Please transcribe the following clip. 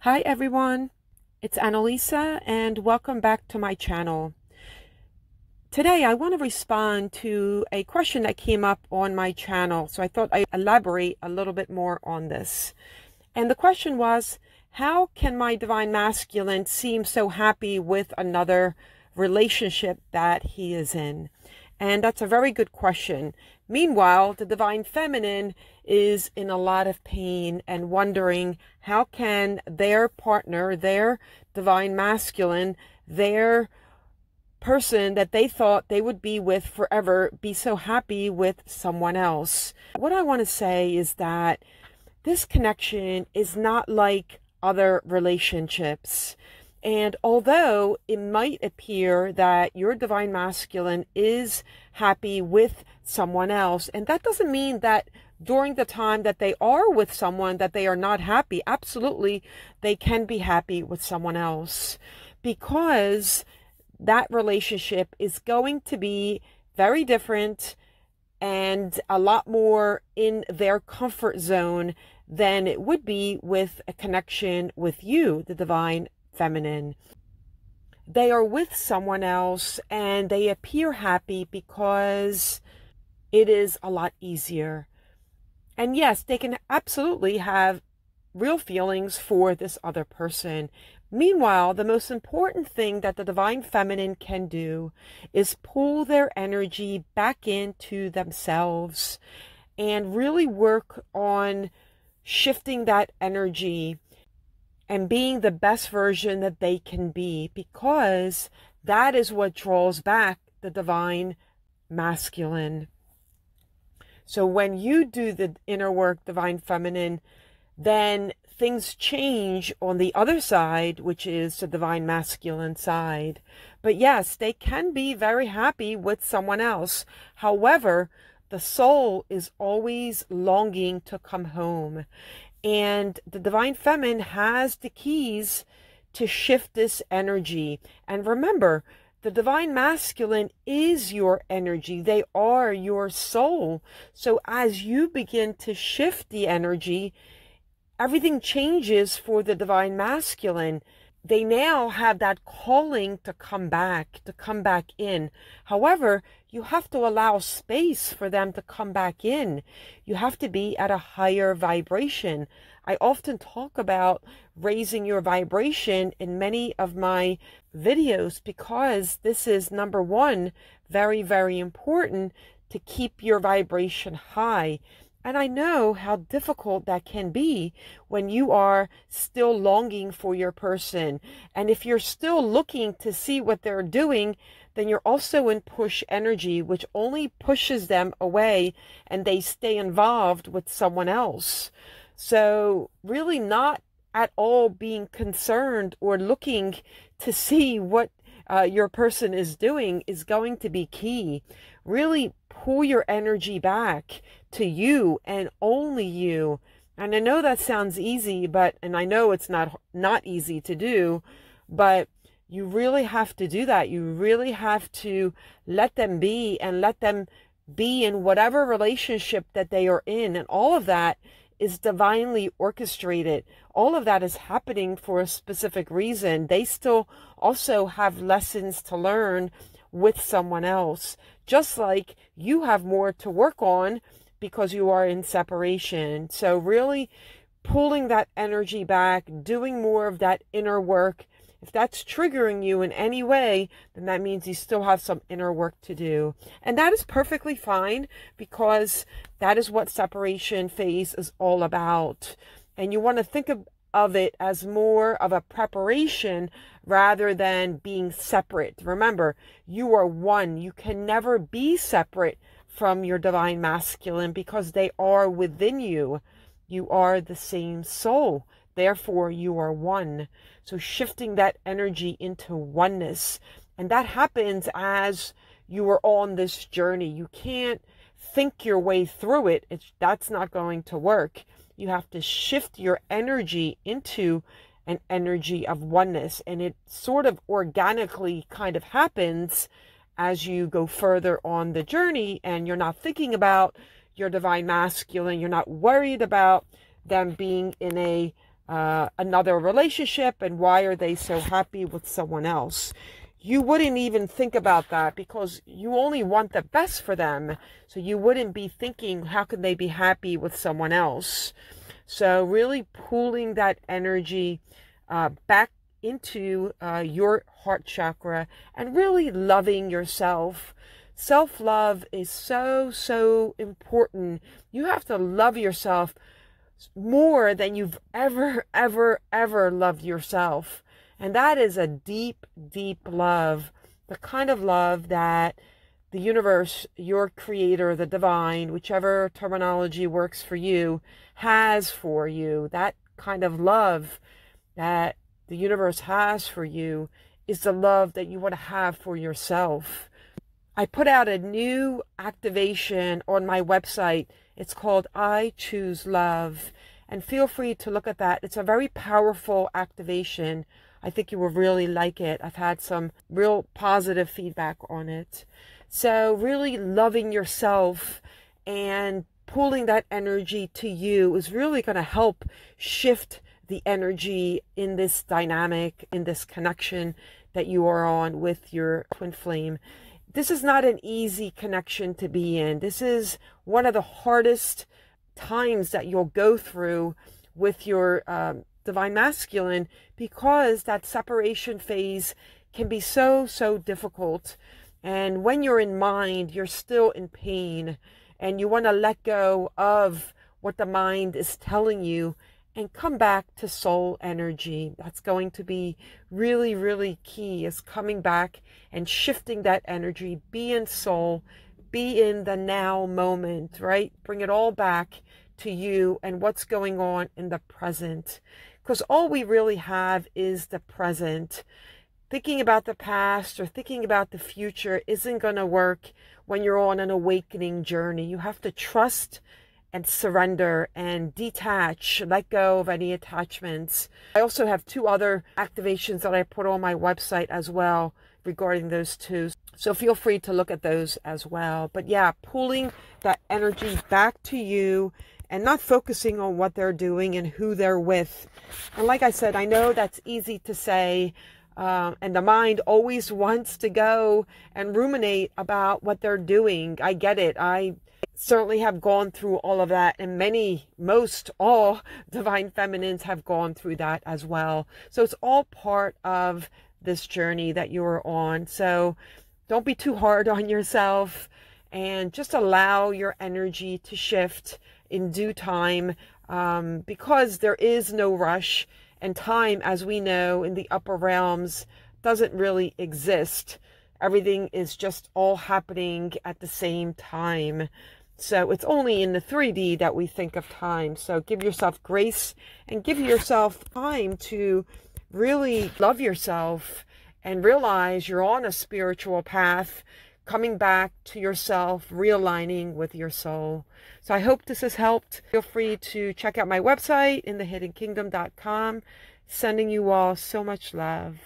Hi everyone, it's Annalisa and welcome back to my channel. Today I want to respond to a question that came up on my channel, so I thought I'd elaborate a little bit more on this. And the question was, how can my divine masculine seem so happy with another relationship that he is in? And that's a very good question. Meanwhile, the divine feminine is in a lot of pain and wondering how can their partner, their divine masculine, their person that they thought they would be with forever, be so happy with someone else. What I want to say is that this connection is not like other relationships. And although it might appear that your divine masculine is happy with someone else, and that doesn't mean that during the time that they are with someone that they are not happy. Absolutely, they can be happy with someone else, because that relationship is going to be very different and a lot more in their comfort zone than it would be with a connection with you, the divine feminine. They are with someone else and they appear happy because it is a lot easier. And yes, they can absolutely have real feelings for this other person. Meanwhile, the most important thing that the divine feminine can do is pull their energy back into themselves and really work on shifting that energy and being the best version that they can be, because that is what draws back the divine masculine. So when you do the inner work, divine feminine, then things change on the other side, which is the divine masculine side. But yes, they can be very happy with someone else. However, the soul is always longing to come home. And the divine feminine has the keys to shift this energy. And remember, the divine masculine is your energy. They are your soul. So as you begin to shift the energy, everything changes for the divine masculine. They now have that calling to come back in. However, you have to allow space for them to come back in. You have to be at a higher vibration. I often talk about raising your vibration in many of my videos, because this is number one, very, very important to keep your vibration high. And I know how difficult that can be when you are still longing for your person. And if you're still looking to see what they're doing, then you're also in push energy, which only pushes them away and they stay involved with someone else. So really not at all being concerned or looking to see what your person is doing is going to be key. Really pull your energy back to you and only you. And I know that sounds easy, and I know it's not easy to do, but you really have to do that. You really have to let them be, and let them be in whatever relationship that they are in. And all of that is divinely orchestrated. All of that is happening for a specific reason. They still also have lessons to learn with someone else, just like you have more to work on because you are in separation. So really pulling that energy back, doing more of that inner work. If that's triggering you in any way, then that means you still have some inner work to do. And that is perfectly fine, because that is what separation phase is all about. And you want to think of it as more of a preparation rather than being separate. Remember, you are one. You can never be separate from your divine masculine, because they are within you. You are the same soul. Therefore, you are one. So shifting that energy into oneness. And that happens as you are on this journey. You can't think your way through it. That's not going to work. You have to shift your energy into an energy of oneness. And it sort of organically kind of happens as you go further on the journey, and you're not thinking about your divine masculine. You're not worried about them being in a another relationship, and why are they so happy with someone else? You wouldn't even think about that because you only want the best for them. So you wouldn't be thinking, how can they be happy with someone else? So really pulling that energy back into your heart chakra and really loving yourself. Self-love is so, so important. You have to love yourself more than you've ever, ever loved yourself. And that is a deep, deep love, the kind of love that the universe, your creator, the divine, whichever terminology works for you, has for you. That kind of love that the universe has for you is the love that you want to have for yourself. I put out a new activation on my website. It's called I Choose Love. And feel free to look at that. It's a very powerful activation. I think you will really like it. I've had some real positive feedback on it. So really loving yourself and pulling that energy to you is really going to help shift the energy in this dynamic, in this connection that you are on with your twin flame. This is not an easy connection to be in. This is one of the hardest times that you'll go through with your divine masculine, because that separation phase can be so, so difficult. And when you're in mind, you're still in pain, and you want to let go of what the mind is telling you and come back to soul energy. That's going to be really, really key, is coming back and shifting that energy. Be in soul, be in the now moment, right? Bring it all back to you and what's going on in the present. Because all we really have is the present. Thinking about the past or thinking about the future isn't going to work when you're on an awakening journey. You have to trust and surrender and detach, let go of any attachments. I also have 2 other activations that I put on my website as well regarding those 2. So feel free to look at those as well. But yeah, pulling that energy back to you and not focusing on what they're doing and who they're with. And like I said, I know that's easy to say, and the mind always wants to go and ruminate about what they're doing. I get it. I certainly have gone through all of that, and most all divine feminines have gone through that as well. So it's all part of this journey that you're on. So don't be too hard on yourself, and just allow your energy to shift in due time, because there is no rush, and time, as we know, in the upper realms doesn't really exist. Everything is just all happening at the same time. So it's only in the 3D that we think of time. So give yourself grace and give yourself time to really love yourself and realize you're on a spiritual path, coming back to yourself, realigning with your soul. So I hope this has helped. Feel free to check out my website, inthehiddenkingdom.com. Sending you all so much love.